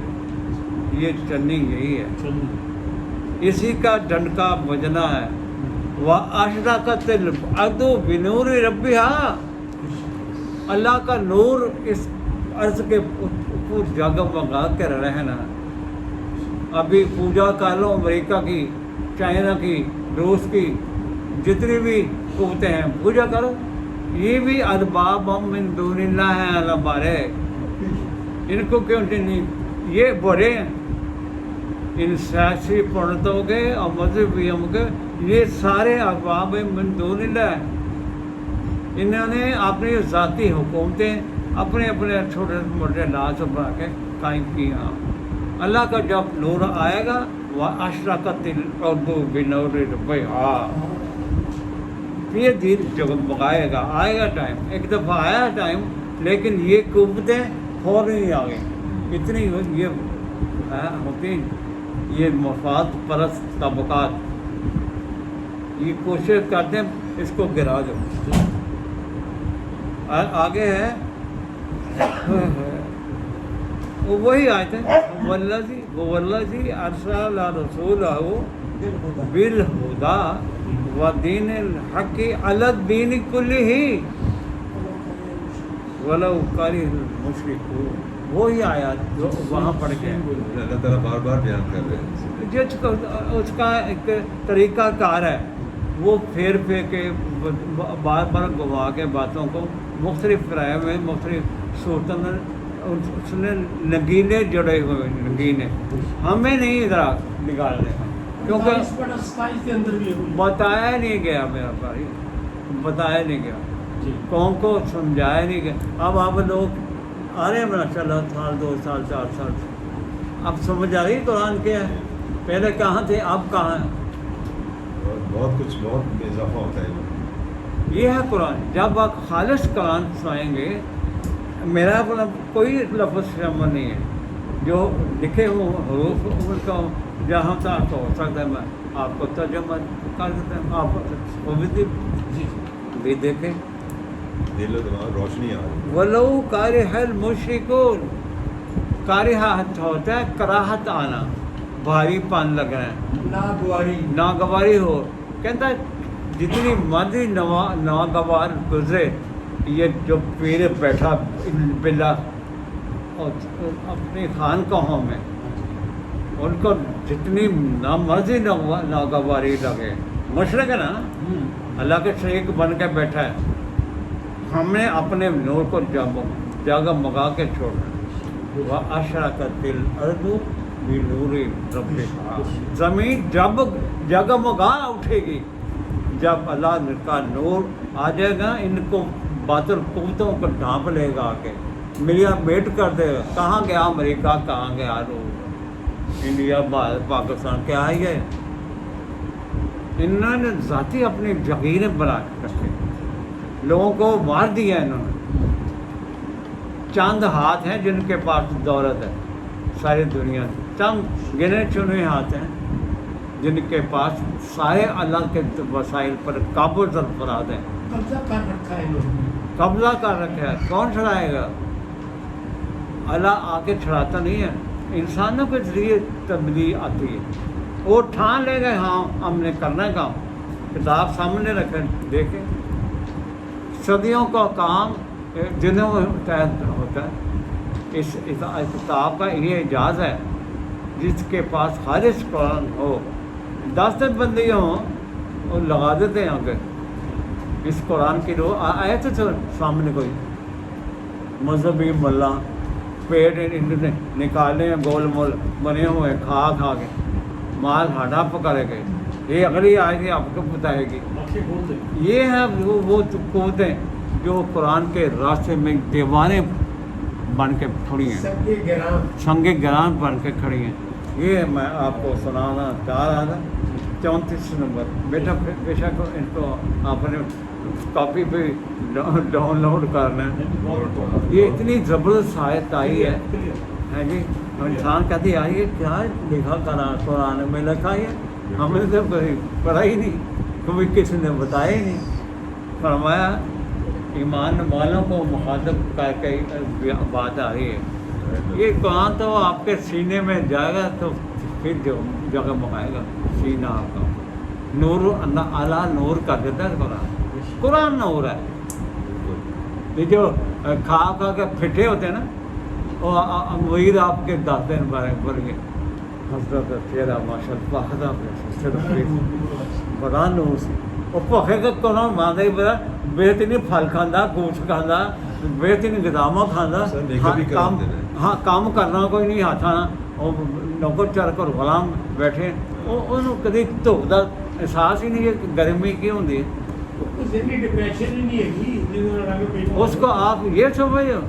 یہ چلنی یہی ہے، اسی کا ڈنڈا بجنا ہے. وَأَشْرَقَتِ الْأَرْضُ بِنُورِ رَبِّهَا. اللہ کا نور اس عرض کے اوپر جگمگا کے رہنا. ابھی پوجا کر لو امریکہ کی، چائنا کی، روس کی، جتنی بھی قوتیں ہیں پوجا کرو. یہ بھی ارباب من دون اللہ ہیں ہمارے. ان کو کیوں نہیں، یہ بڑے ہیں ان سیاسی پنڈتوں کے اور مذہبیوں کے، یہ سارے ارباب من دون اللہ ہیں. انہوں نے اپنی ذاتی حکومتیں اپنے چھوٹے موٹے لاز بنا کے قائم کی. اللہ کا جب نور آئے گا وَأَشْرَقَتِ الْأَرْضُ بِنُورِ رَبِّهَا. یہ دیر جگمگائے گا. آئے گا ٹائم, ایک دفعہ آیا ٹائم, لیکن یہ قوتیں فوراً ہی آ گئی. اتنی یہ ہوتی یہ مفاد پرست طبقات, یہ کوشش کرتے ہیں اس کو گرا دو. آگے ہے وہی آیت ہے والذی ارسل رسولہ بالہدی ودین الحق علی الدین کلہ ولو کرہ المشرکون. وہی آیات جو وہاں پڑھ کے اللہ تعالیٰ بار بار بیان کر رہے ہیں. جس کو اس کا ایک طریقہ کار ہے, وہ پھیر کے بار بار گوا کے باتوں کو مختلف کرائے ہوئے, مختلف صورتوں میں اس نے نگینے جڑے ہوئے. نگینے ہمیں نہیں ادھر نکالنے, کیونکہ بتایا نہیں گیا, میرا بھائی بتایا نہیں گیا, قوم کو سمجھایا نہیں گیا. اب آپ لوگ آ رہے ہیں ماشاء اللہ, سال 2 سال 4 سال, اب سمجھ آ رہی قرآن کیا ہے, پہلے کہاں تھے اب کہاں ہیں. بہت کچھ بہت اضافہ ہوتا ہے. یہ ہے قرآن. جب آپ خالص قرآن سنائیں گے, میرا کوئی لفظ شامل نہیں ہے, جو لکھے ہوں حروف ان کا جہاں تک ہو سکتا ہے میں آپ کو ترجمہ کر دیتا ہوں, آپ وہ بھی دیکھیں. دل و دماغ روشنی آ رہی ہے. ولو کارہ المشرکون, کارہ ہوتا ہے کراہت آنا, بھاری پن لگ رہا ہے, ناگواری ہو. کہتا ہے جتنی مرضی ناگوار گزرے, یہ جو پیر بیٹھا بلا اپنی خانقاہوں میں, ان کو جتنی مرضی ناگواری لگے, مشرک ہے نا, اللہ کے شریک بن کے بیٹھا ہے, ہم نے اپنے نور کو جگمگا کے چھوڑنا. وَأَشْرَقَتِ الْأَرْضُ بِنُورِ رَبِّهَا. زمین جب جگمگا اٹھے گی, جب اللہ کا نور آ جائے گا, ان کو باطل قوتوں کو ڈھانپ لے گا, آ کے ملیا میٹ کر دے گا. کہاں گیا امریکہ, کہاں گیا انڈیا, پاکستان, کیا ہے یہ. انہوں نے ذاتی اپنی جگیریں بنا کے رکھے, لوگوں کو مار دیا انہوں نے. چند ہاتھ ہیں جن کے پاس دولت ہے ساری دنیا سے, چند گنے چنے ہاتھ ہیں جن کے پاس سارے اللہ کے وسائل پر قابو سرفراز ہیں. قبضہ کر رکھا ہے انہوں نے, قبضہ کر رکھا ہے. کون چھڑائے گا؟ اللہ آ کے چھڑاتا نہیں ہے, انسانوں کے ذریعے تبدیلی آتی ہے. وہ ٹھان لے گئے ہاں ہم نے کرنا کام, کتاب سامنے رکھیں دیکھیں. صدیوں کا کام دنوں میں تحت ہوتا ہے. اس کتاب کا یہ اعجاز ہے, جس کے پاس خالص قرآن ہو, 10 بندے ہوں, اور لگا دیتے ہیں آگے اس قرآن کی روح. آئے تو سامنے کوئی مذہبی ملا پیٹ نکالے ہیں, گول مول بنے ہوئے, کھا کے مال ہاڈا پکڑے گئے. یہ اگلی آئے گی آپ کو بتائے گی. یہ ہے وہ قوتیں جو قرآن کے راستے میں دیوانے بن کے کھڑی ہیں, سنگ گران بن کے کھڑی ہیں. یہ میں آپ کو سنانا چاہ رہا تھا. 34 نمبر بیٹا, بے شک ان کو آپ نے کاپی پہ ڈاؤن لوڈ کرنا ہے. یہ اتنی زبردست آیت آئی ہے جی, انسان کہتی ہے یہ کیا لکھا قرآن میں لکھا ہے, ہمیں تو پڑھا ہی نہیں, کبھی کسی نے بتایا ہی نہیں. فرمایا ایمان والوں کو مخاطب کر کے بات آ رہی ہے. یہ قرآن تو آپ کے سینے میں جائے گا تو پھر جو جگہ منگائے گا سینہ آپ کا. نور اللہ نور کر دیتا ہے قرآن. قرآن نور ہے. یہ جو کھا کے پھٹے ہوتے ہیں نا, وہ امیر آپ کے داتے بارے بڑھ گئے. حضرت تیرا ماشاء اللہ بڑا نور سے وہ پکے کا کون ماندے بڑا بہترین پھل کھانا, گوشت کھانا, بہترین غذامہ کھانا. ہاں کام کرنا کوئی نہیں ہاتھ آنا, وہ نوکر چار کر غلام بیٹھے, انہوں کدی دھوپ کا احساس ہی نہیں ہے کہ گرمی کی ہوتی ہے. اس کو آپ یہ سمجھو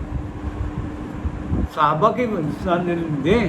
صحابہ کی دیں,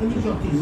34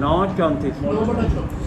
9:34। 9/34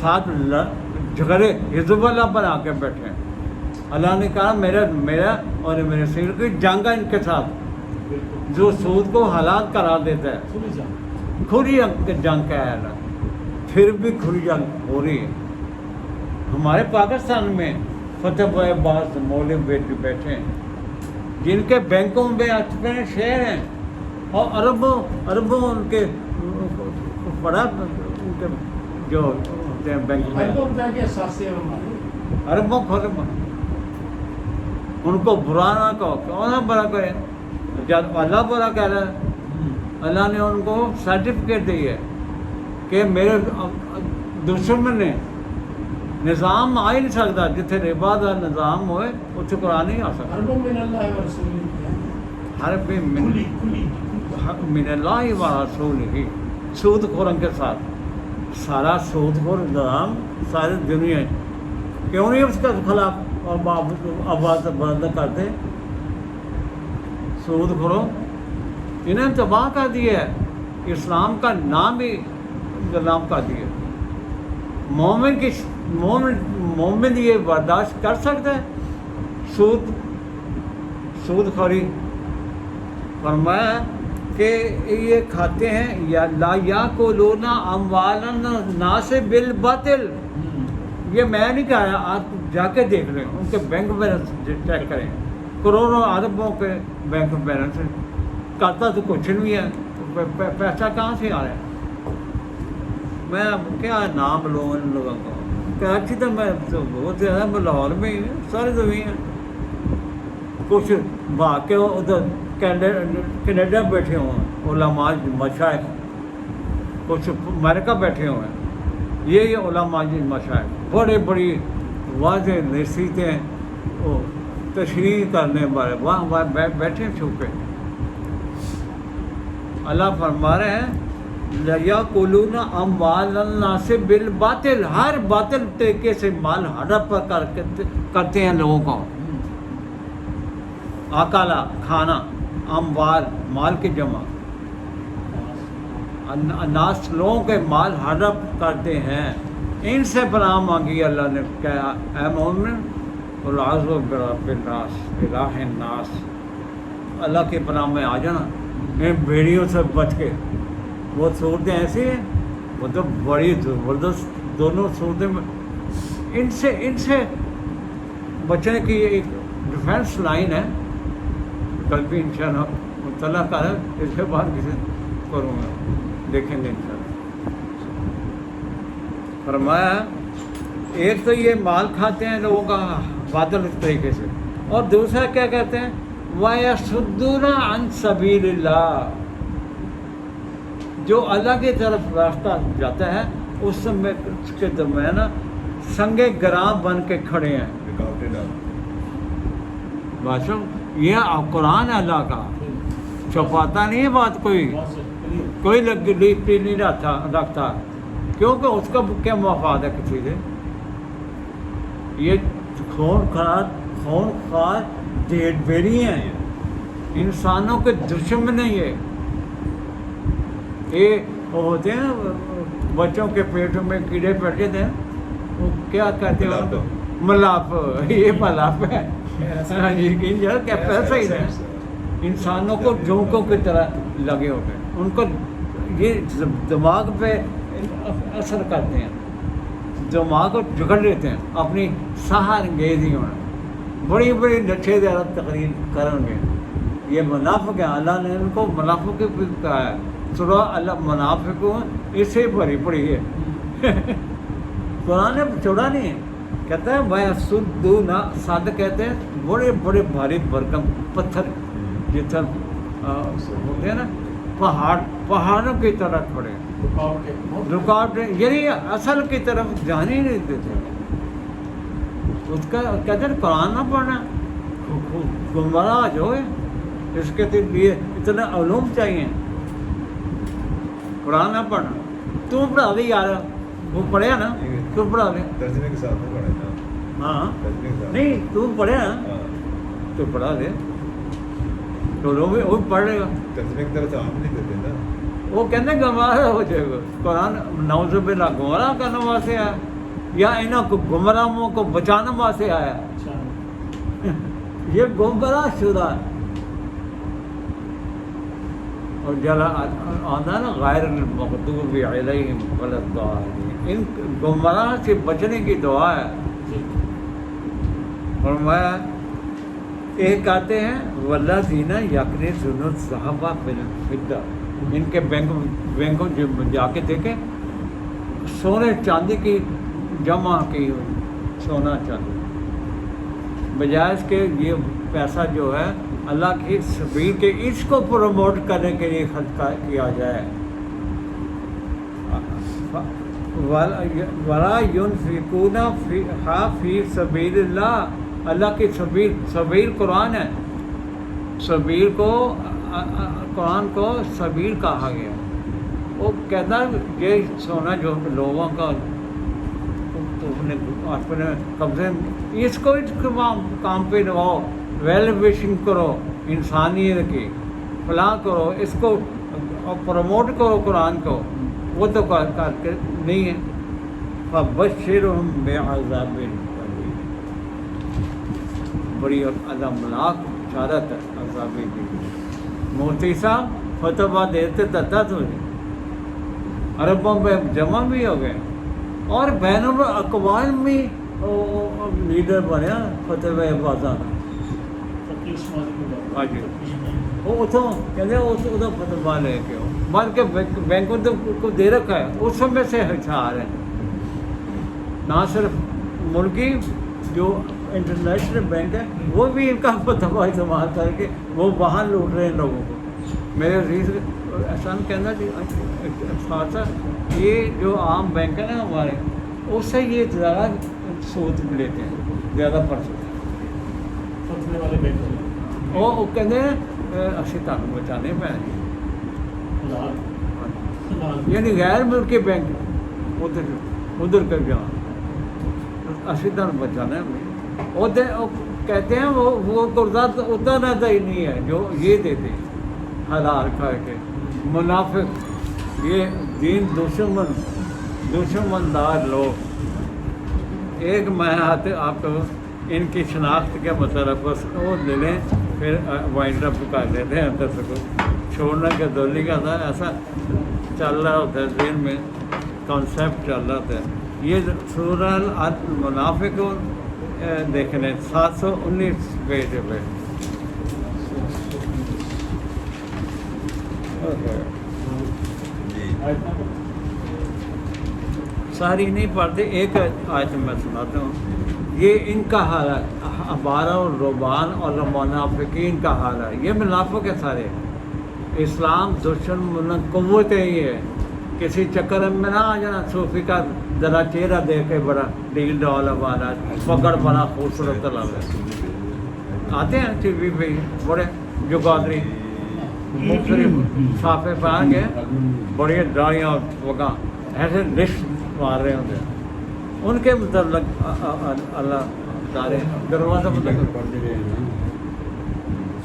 ساتھ جھگڑے حزب اللہ پر آ کے بیٹھے ہیں. اللہ نے کہا میرا اور میرے سیر کی جنگ ہے ان کے ساتھ. بالکل جو سود کو حلال قرار دیتا ہے کھلی جان کھلی جنگ کا ہے اللہ. پھر بھی کھلی جنگ ہو رہی ہے. ہمارے پاکستان میں فتح بھائی باز مولے بیٹھے ہیں جن کے بینکوں میں اپنے شیئر ہیں اور اربوں ان کے بڑا ان کے جو ہوتے ہیں بینک میں اربوں روپے کے اثاثے ہیں ہمارے. اربوں خربوں ان کو برا نہ کہو. کون سا برا کرے جب اللہ برا کہہ رہا ہے. اللہ نے ان کو سرٹیفکیٹ دی ہے کہ میرے دشمن نے نظام آ ہی نہیں سکتا جتنے ربا کا نظام ہوئے اتنے قرآن نہیں آ سکتا. اربوں من اللہ و رسول ہر بھی کھلی کھلی من اللہ و رسول ہی. سود خوروں کے ساتھ سارا سود خور نظام ساری دنیا کیوں نہیں اس کے خلاف آواز بند کرتے. سود خوروں انہیں تباہ کر دیا ہے. اسلام کا نام ہی غلام کر دیا. مومن یہ برداشت کر سکتا ہے سود خوری. فرمایا کہ یہ کھاتے ہیں یا لا یاکلون اموال الناس بالباطل. یہ میں نہیں کہا رہا, آپ جا کے دیکھ لیں ان کے بینک بیلنس چیک کریں. کروڑوں اربوں کے بینک بیلنس کرتا تو کچھ نہیں ہے. پیسہ کہاں سے آ رہا ہے؟ میں کیا نام لوں ان لوگوں کو. کراچی تو میں تو بہت زیادہ میں لاہور میں ہی سارے زمین ہیں. کچھ بھاگ کے ادھر کینیڈا بیٹھے ہوئے ہیں علماء مشائخ, کچھ امریکہ بیٹھے ہوئے ہیں. یہ علماء مشائخ بڑے بڑی واضح نصیحتیں وہ تشریح کرنے والے وہاں بیٹھے چھپے. اللہ فرما رہے ہیں یاکلون اموال الناس بالباطل. ہر باطل طریقے سے مال ہڑپ کرتے ہیں لوگوں کو. اکالا کھانا, اموال مال کی جمع, الناس لوگوں کے مال ہڑپ کرتے ہیں. ان سے پناہ مانگی اللہ نے کہا اے مومن قل اعوذ برب الناس الہ الناس. اللہ کی پناہ میں آ جانا ان بھیڑیوں سے بچ کے. وہ صورتیں ایسی ہیں وہ تو بڑی زبردست دونوں صورتیں میں ان سے بچنے کی ایک ڈیفینس لائن ہے. کل بھی انشاءاللہ مطلع کر اس کے بعد کسی کروں گا, دیکھیں گے انشاءاللہ. فرمایا ایک تو یہ مال کھاتے ہیں لوگوں کا باطل طریقے سے, اور دوسرا کیا کہتے ہیں وَيَصُدُّونَ عَن سَبِيلِ اللَّهِ. جو اللہ کی طرف راستہ جاتا ہے اس میں اس کے درمیان سنگ گراں بن کے کھڑے ہیں. رکاوٹیں ڈال. بادشاہ یہ قرآن ہے اللہ کا, چھپاتا نہیں ہے بات کوئی لگتی نہیں رکھتا, کیونکہ اس کا کیا مفاد ہے کسی سے. یہ خون خار بیری ہیں, انسانوں کے دشمن نہیں ہے. یہ وہ ہوتے ہیں بچوں کے پیٹوں میں کیڑے پڑ جاتے ہیں, وہ کیا کہتے ہیں ملاپ. یہ ملاپ ہے. کیا پیسہ ہی ہے. انسانوں کو جھونکوں کی طرح لگے ہوتے ہیں. ان کو یہ دماغ پہ اثر کرتے ہیں, دماغ کو جگڑ لیتے ہیں اپنی سہار انگیزیوں میں. بڑی بڑی نشے دار تقریر کریں گے. یہ منافق ہے. اللہ نے ان کو منافق بھی کہا ہے. سورہ اللہ منافق اس سے بھری پڑی ہے. قرآن نے چھوڑا نہیں ہے. کہتا ہے وَيَصُدُّونَ, صد کہتے ہیں بڑے بڑے بھاری بھرکم پتھر جس طرح ہوتے ہیں نا پہاڑوں کی طرح کھڑے, رکاوٹیں یعنی اصل کی طرف جانے ہی نہیں دیتے. اس کا کہتے ہیں قرآن نہ پڑھنا گمراہ جو ہے. اس کے لیے اتنے علوم چاہیے. قرآن نہ پڑھنا. تم پڑھا دے یار, وہ پڑھیا نا, تم پڑھا دے. ترجمے کے ساتھ میں پڑھا تھا. ہاں ترجمے کے ساتھ نہیں تم پڑھے نا ہاں. تو پڑھا دے تو لوگ وہ پڑھ لے گا. ترجمے کی طرف سے عام نہیں دیتے نا. وہ کہتے ہیں گمراہ ہو جائے گا. قرآن نعوذ باللہ گمراہ کرنے واسطے ہے. یا انہوں کو گمراہوں کو بچانے واسطے آیا ہے؟ اچھا یہ گمراہ شدہ ہے. اور جلا آتا ہے نا غیر المغضوب علیہم ولا الضالین، ان گمراہ سے بچنے کی دعا ہے. جی فرمایا ایک آتے ہیں والذین یکنزون الذھب والفضہ، ان کے بینکوں جو جا کے دیکھیں سونے چاندی کی جمع کی ہوئی سونا چاندی، بجائے اس کے یہ پیسہ جو ہے اللہ کی سبیل کے اس کو پروموٹ کرنے کے لیے خرچ کیا جائے. وَلَا يُنْفِقُونَ فِيهَا فِي سَبِيلِ اللَّهِ، اللہ کی سبیل قرآن ہے. سبیل کو قرآن کو سبیل کہا گیا. وہ کہتا ہے یہ سونا جو لوگوں کا اپنے قبضے میں، اس کو کام پہ لگاؤ، ویل وشنگ کرو انسانیت کی، فلاں کرو، اس کو پروموٹ کرو قرآن کو، وہ تو کر کے نہیں ہے. فبشرہم بعذاب الیم، بڑی عذابناک بشارت ہے عذاب کی. مفتی صاحب فتویٰ دیتے تھا تو عربوں میں جمع بھی ہو گئے اور بین الاقوامی لیڈر بنیا فتوی بازار. فقیر اسماعیل کی بات. ہاں جی، وہ اتوں کہتے ہیں وہ فتوا لے کے مار کے بینکوں کو دے رکھا ہے، اس میں سے ہتھیار ہیں. نہ صرف ملکی جو انٹرنیشنل بینک ہے وہ بھی ان کا فتوا استعمال کر کے وہ وہاں لوٹ رہے ہیں لوگوں کو. میرے عزیز احسان کہنا کہ خاصا یہ جو عام بینک ہے نا ہمارے، اس سے یہ زیادہ سود لیتے ہیں، زیادہ پرسنٹ. فتوے والے بینک وہ کہتے ہیں اسی تمہیں بچانے پہ یعنی غیر ملکی بینک ادھر کر جاؤ اسی تمہیں بچانا ہے. وہ کہتے ہیں وہ قرضہ اتنا رہتا ہی نہیں ہے جو یہ دیتے ہیں حلال کر کے. منافق، یہ دین دشمن دار لوگ. ایک میں آتے آپ کو ان کی شناخت کے مطلب وہ لے لیں، پھر وائنڈ اپ کر لیتے ہیں اندر سے کو چھوڑنا کے دولی کا تھا. ایسا چل رہا ہوتا ہے ذہن میں، کانسیپٹ چل رہا ہوتا ہے. یہ سورہ المنافق دیکھ لیں 719 پیج پہ. ساری نہیں پڑھتے، ایک آیت میں سناتا ہوں. یہ ان کا حال ہے، ابارہ اور ربان اور منافقین کا حال ہے. یہ منافق ہے سارے. اسلام دشمن قوت ہے. یہ کسی چکر میں نہ آ جانا. صوفی کا ذرا چہرہ دیکھ کے بڑا ڈیل ڈال والا پکڑ بڑا خوبصورت لگا آتے ہیں ٹی وی پہ بڑے جو گادری مختلف صافے پہ آ گئے بڑی ڈاڑیاں وگاں ایسے لسٹ مار رہے ہوتے ہیں. ان کے متعلق اللہ تعالی دروازہ مطلب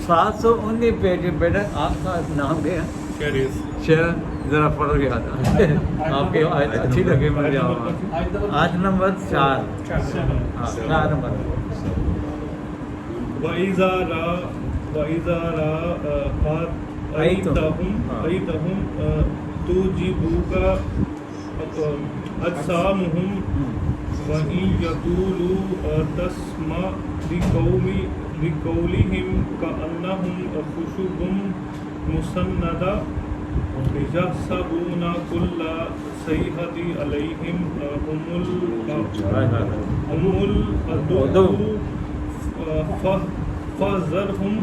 719 پیج. بیٹا آپ کا نام کیا ہے؟ شعر ذرا پڑھ گیا تھا آپ کی آیت اچھی لگی مجھے. آیت نمبر 4 4 نمبر. وَإِذَا رَأَيْتَهُمْ تُعْجِبُكَ أَجْسَامُهُمْ وَإِنْ يَقُولُوا تَسْمَعْ لِقَوْلِهِمْ كَأَنَّهُمْ خُشُبٌ مُّسَنَّدَةٌ يَحْسَبُونَ كُلَّ صَيْحَةٍ عَلَيْهِمْ هُمُ الْعَدُوُّ فَاحْذَرْهُمْ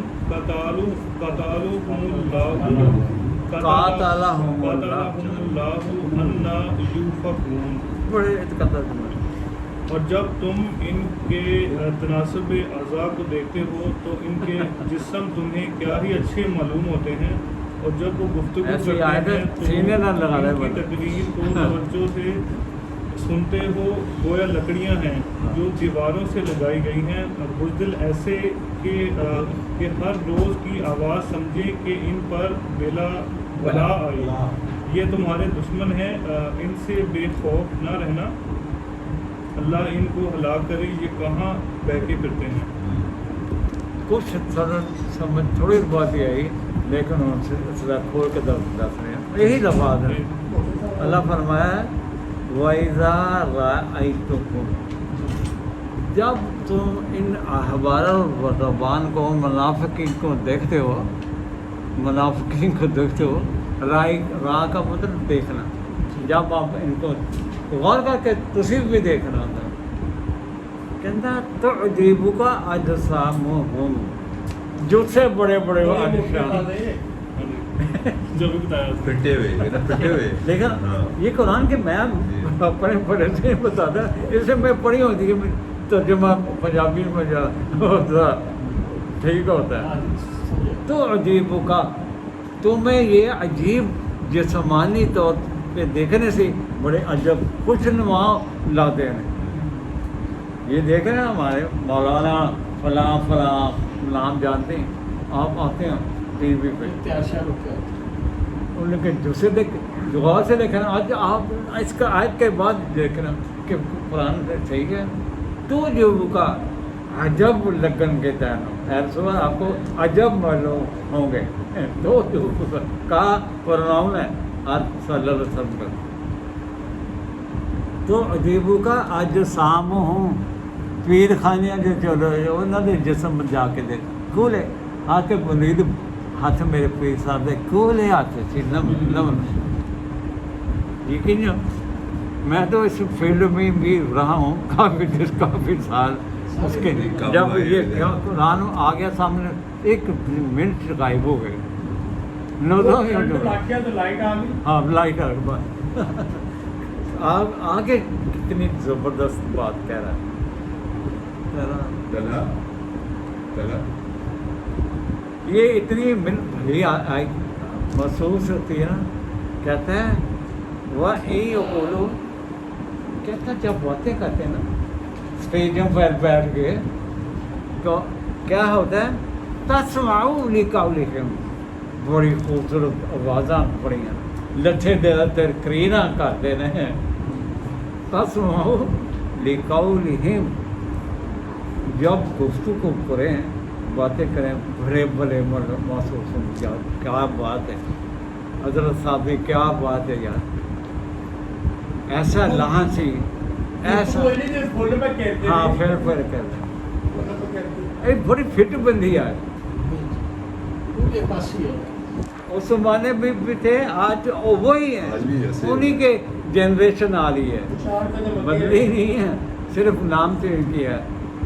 قَاتَلَهُمُ اللَّهُ أَنَّىٰ يُؤْفَكُونَ. بڑے قدر. اور جب تم ان کے تناسب اعضاء کو دیکھتے ہو تو ان کے جسم تمہیں کیا ہی اچھے معلوم ہوتے ہیں، اور جب وہ گفتگو کرتے ہیں تو ان کی تقریر کو توجہ سے سنتے ہو گویا لکڑیاں ہیں جو دیواروں سے لگائی گئی ہیں. بزدل ایسے کہ ہر روز کی آواز سمجھے کہ ان پر بلا آئی. یہ تمہارے دشمن ہیں، ان سے بے خوف نہ رہنا. اللہ ان کو ہلاک کرے، یہ کہاں بہکے پھرتے ہیں؟ کچھ سمجھ تھوڑی بات یہ آئی، لیکن ان سے کھول کے دس رہے ہیں یہی لفظ ہے۔ اللہ فرمایا وَإِذَا رَأَيْتُمُ، جب تم ان احبار و ربان کو، منافقین کو دیکھتے ہو، منافقین کو دیکھتے ہو، راہ کا مطلب دیکھنا، جب آپ ان کو غور کر کے تصویر بھی دیکھنا ہوتا ہے، کہتا تعجبک اجسامہم، جو سے بڑے بڑے عالیشان، جو بھی بتایا پھٹے ہوئے لیکن ہاں۔ یہ قرآن کے میں پڑھے سے بتاتا، اس سے میں پڑھی ہوتی کہ ترجمہ پنجابی میں جا ہوتا ٹھیک ہوتا ہے۔ تو عجیب کا، تمہیں یہ عجیب جسمانی طور پہ دیکھنے سے بڑے عجب خوش نما لاتے ہیں۔ یہ دیکھیں نا ہمارے مولانا فلاں فلاں نام جانتے ہیں، آپ آتے ہیں ٹی وی پہ، ان کے جسے غور سے دیکھنا، آج آپ اس کا آیت کے بعد دیکھنا کہ قرآن سے صحیح ہے۔ تو جو کا عجب لگن کے تحت رسول آپ کو عجب معلوم ہوں گے، تو جو کا پرناؤن ہے آپ صلی اللہ علیہ وسلم کا۔ تو عجیبو کا اجسام ہوں، پیر خانیاں جو چل رہے انہوں نے جسم جا کے دیکھ کھولے آ کے مرید ہاتھ میرے پیر صاحب دے کھولے ہاتھ سے نم یقین میں تو اس فیلڈ میں بھی رہا ہوں کافی سال، اس کے جب یہ قرآن آ گیا سامنے ایک منٹ غائب ہو گئے، ہاں لائٹ آگے کتنی زبردست بات کہہ رہا ہے۔ یہ اتنی بھلی آئی محسوس ہوتی ہے نا، کہتا ہے وہ بولو، کہتا جب باتیں کرتے ہیں نا اسٹیجوں پر بیٹھ کے تو کیا ہوتا ہے، تسمعوا لقولہم، بڑی خوبصورت آوازاں پڑی ہیں، لٹھے تقریریں کرتے ہیں، تسمعوا لقولہم، جب گفتگو کریں باتیں کریں بڑے بڑے محسوس ہوں، کیا بات ہے حضرت صاحب کیا بات ہے یار، ایسا لہن سی ایسا ہاں پھر کہتے ہیں بڑی فٹ بندی ہے، اس زمانے بھی تھے، آج وہی ہیں، انہی کے جنریشن آ رہی ہے، بدلی نہیں ہے، صرف نام چینج کیا ہے،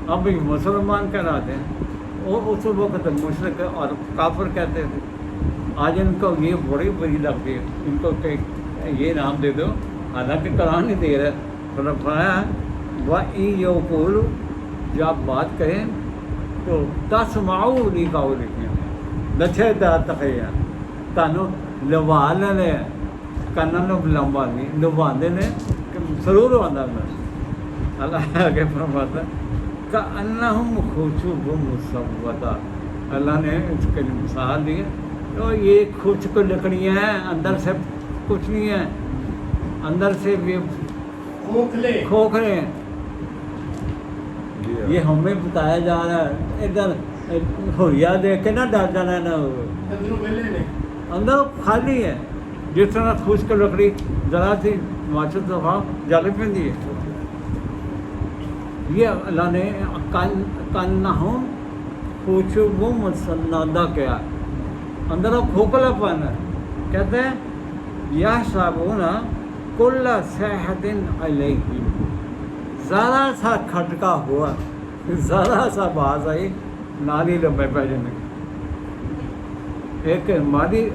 اب بھی مسلمان کہلاتے ہیں، وہ اس وقت مشرک اور کافر کہتے تھے، آج ان کو یہ بڑی بری لگتی ہے، ان کو کہ یہ نام دے دو، حالانکہ قرآن نہیں دے رہا، فرمایا وَإِن يَقُولُوا، جب بات کریں تو تسمعوا لقولہم، لچھے تخیہ تانوں لوال نے کنوں لمبا نہیں لواندے نے ضرور آندا میں، اللہ آگے فرماتا کأنہم خشب مسودہ، اللہ نے اس کے مثال دی تو یہ خشک لکڑیاں ہیں، اندر سے کچھ نہیں ہے، اندر سے بھی کھوکھلے ہیں، یہ ہمیں بتایا جا رہا ہے، ادھر ہوریا دیکھ کے نہ ڈر جانا نہ اندر خالی ہے، جس طرح خشک لکڑی ذرا سی ماچس دفاع جل پی ہے، یہ اللہ نے کانہم خشب مسودہ کیا، اندر کھوکھلا پن ہے، کہتے ہیں یحسبون کل صیحۃ علیہ، ذرا سا کھٹکا ہوا، ذرا سا باز آئی نالی لمبے پہ جانے، ایک ماری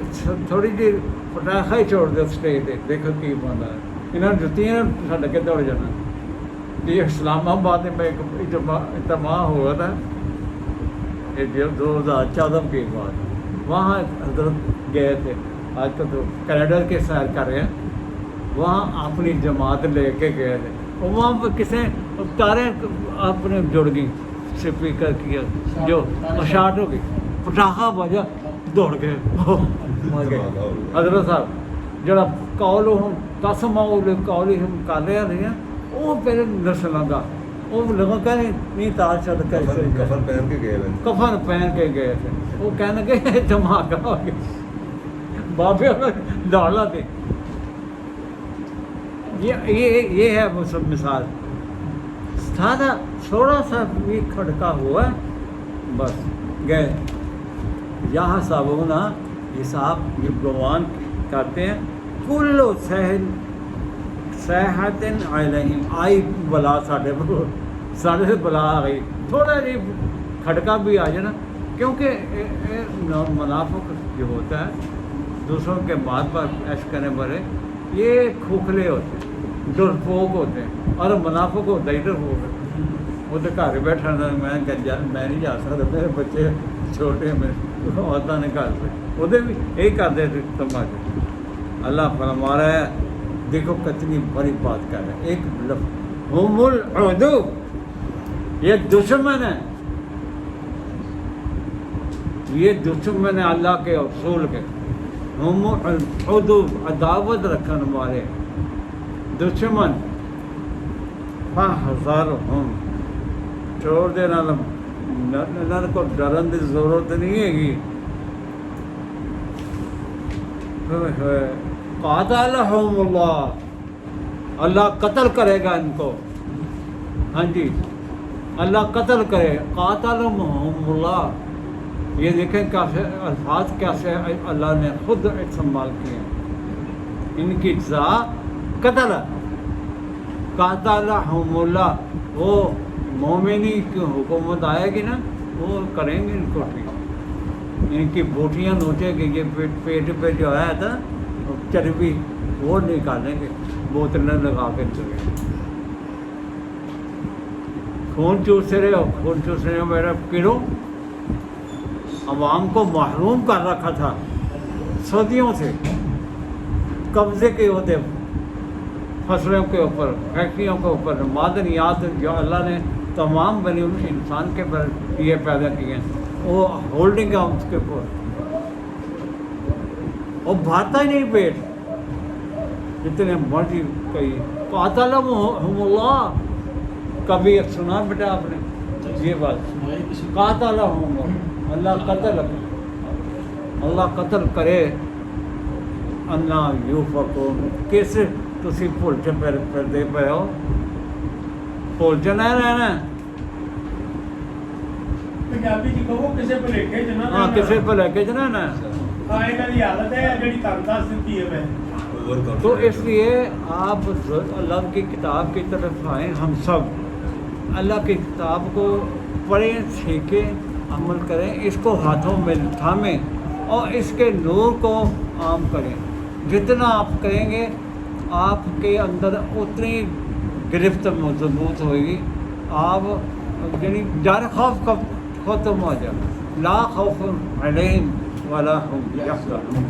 تھوڑی جی پٹاخا ہی چھوڑ دے اسٹیج پہ، دیکھو کی بنتا ہے، انہوں نے جتیاں چھڈ کے دوڑ جانا۔ یہ اسلام آباد میں ایک اجتماع ہوا تھا 2014 کی بات، وہاں حضرت گئے تھے، آج کل تو کینیڈا کے سیر کر رہے ہیں، وہاں اپنی جماعت لے کے گئے تھے، اور وہاں پہ کسی تاریں اپنے جڑ گئی، اسپیکر کیا جو شارٹ ہو گئی، پٹاخہ بجا دوڑ گئے مر گئے۔ حضرت صاحب جڑا قول ہم تسمعوا لقولہم کر رہے ہیں، وہ پھر نسل کا وہ لوگوں کا نہیں تار چل کر کفن پہن کے گئے ہوئے تھے. کفن پہن کے گئے تھے. وہ کہنے کے دھماکہ ہو گیا بابے ڈالا تھے. یہ ہے وہ سب مثال. سادہ تھوڑا سا بھی کھڑکا ہوا بس گئے. یہاں صابونہ حساب یہ گمان کرتے ہیں کل صحتن علیہم آئی بلا ساڑھے سے بلا آ گئی. تھوڑا جی کھڑکا بھی آ جائے نا کیونکہ منافق جو ہوتا ہے دوسروں کے بات پر ایش کرنے والے یہ کھوکھلے ہوتے ہیں ڈرپوک ہوتے ہیں. اور منافق ہوتا ہی ڈرپوک ہے. وہ تو گھر بیٹھا میں نہیں جا سکتا میرے بچے چھوٹے میں عورتوں نے گھر پہ وہ بھی یہی کرتے تھے تماشے. اللہ فرما رہا ہے دیکھو کتنی بڑی بات کر رہے ہیں. ایک لفظ ہم العدو یہ دشمن ہے. یہ دشمن ہے اللہ کے رسول کے. ہم العدو عداوت رکھنے والے دشمن. فاحذرہم چھوڑ دینا انہوں کو ڈرن کی ضرورت نہیں ہے گی. قاتلہم اللہ اللہ قتل کرے گا ان کو. ہاں جی اللہ قتل کرے. قاتلہم اللہ یہ دیکھیں کیسے الفاظ کیسے اللہ نے خود استعمال کیے ہیں. ان کی جزا قتل. قاتلہم اللہ وہ مومنی کی حکومت آئے گی نا وہ کریں گے ان کو ٹھیک. ان کی بوٹیاں نوچے گی. یہ پیٹ پہ جو آیا تھا چربی وہ نکالیں گے بوتلیں لگا کے چلے. خون چوسے رہے ہو خون چوسے رہے میرا کیوں عوام کو محروم کر رکھا تھا صدیوں سے. قبضے کے ہوتے فصلوں کے اوپر فیکٹریوں کے اوپر معدنیات جو اللہ نے تمام بنی انسان کے پر یہ پیدا کیے ہیں وہ ہولڈنگ ہے اس کے اوپر. وہ بھرتا ہی نہیں پیٹ جتنے مرضی کہی. قاتلہم اللہ کبھی سنا بیٹا آپ نے یہ بات. قاتلہم اللہ قتل اللہ قتل کرے. اللہ یوفقون کس تسی بھول چ پھردے پے ہو. بھول چ نہ رہنا پنجابی جی کہو کسے بھلੇਖੇ ਚ ਨਾ ہاں کسے بھلੇਖے چ نہ رہنا. ہاں ਇਹਨਾਂ ਦੀ حالت ہے ਜਿਹੜੀ ਤੁਹਾਨੂੰ ਦੱਸ ਦਿੱਤੀ ہے میں. تو اس لیے آپ اللہ کی کتاب کی طرف آئیں. ہم سب اللہ کی کتاب کو پڑھیں سیکھیں عمل کریں. اس کو ہاتھوں میں تھامیں اور اس کے نور کو عام کریں. جتنا آپ کریں گے آپ کے اندر اتنی گرفت مضبوط ہوئے گی. آپ یعنی ڈر خوف کا ختم ہو جائے. لا خوف علیہم ولا هم یحزنون.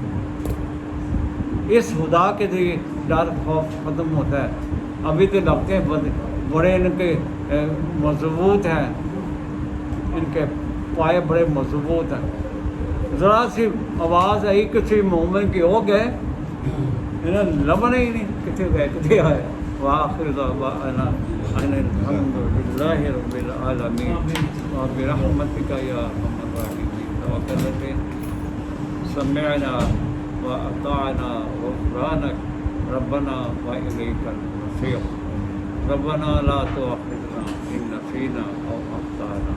اس خدا کے لیے ڈر خوف ختم ہوتا ہے. ابھی تو لگتے ہیں بڑے ان کے مضبوط ہیں ان کے پائے بڑے مضبوط ہیں. ذرا سی آواز آئی کسی مومن کی ہو گئے انہیں لبنے ہی نہیں کتنے گئے کتنے آئے. وآخر دعوانا ان الحمد للہ رب العالمین وبرحمتک یا ارحم الراحمین. توکلنا سمعنا وأطعنا غفرانك ربنا وإليك المصير. ربنا لا تؤاخذنا إن نسينا أو أخطأنا.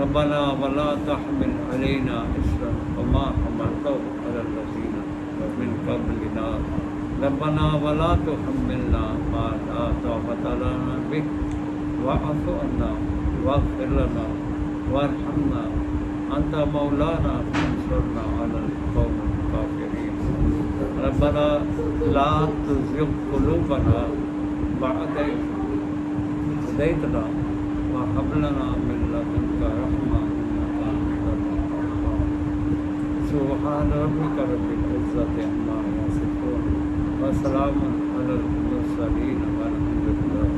ربنا ولا تحمل علينا إصرا كما حملته على الذين من قبلنا. ربنا ولا تحملنا ما لا طاقة لنا به واعف عنا واغفر لنا وارحمنا أنت مولانا فانصرنا على القوم الكافرين. ربنا لا تزغ قلوبنا بعد إذ هديتنا وهب لنا من لدنك رحمة إنك أنت الوهاب. سبحان ربك رب العزة عما يصفون وسلام على المرسلين والحمد لله.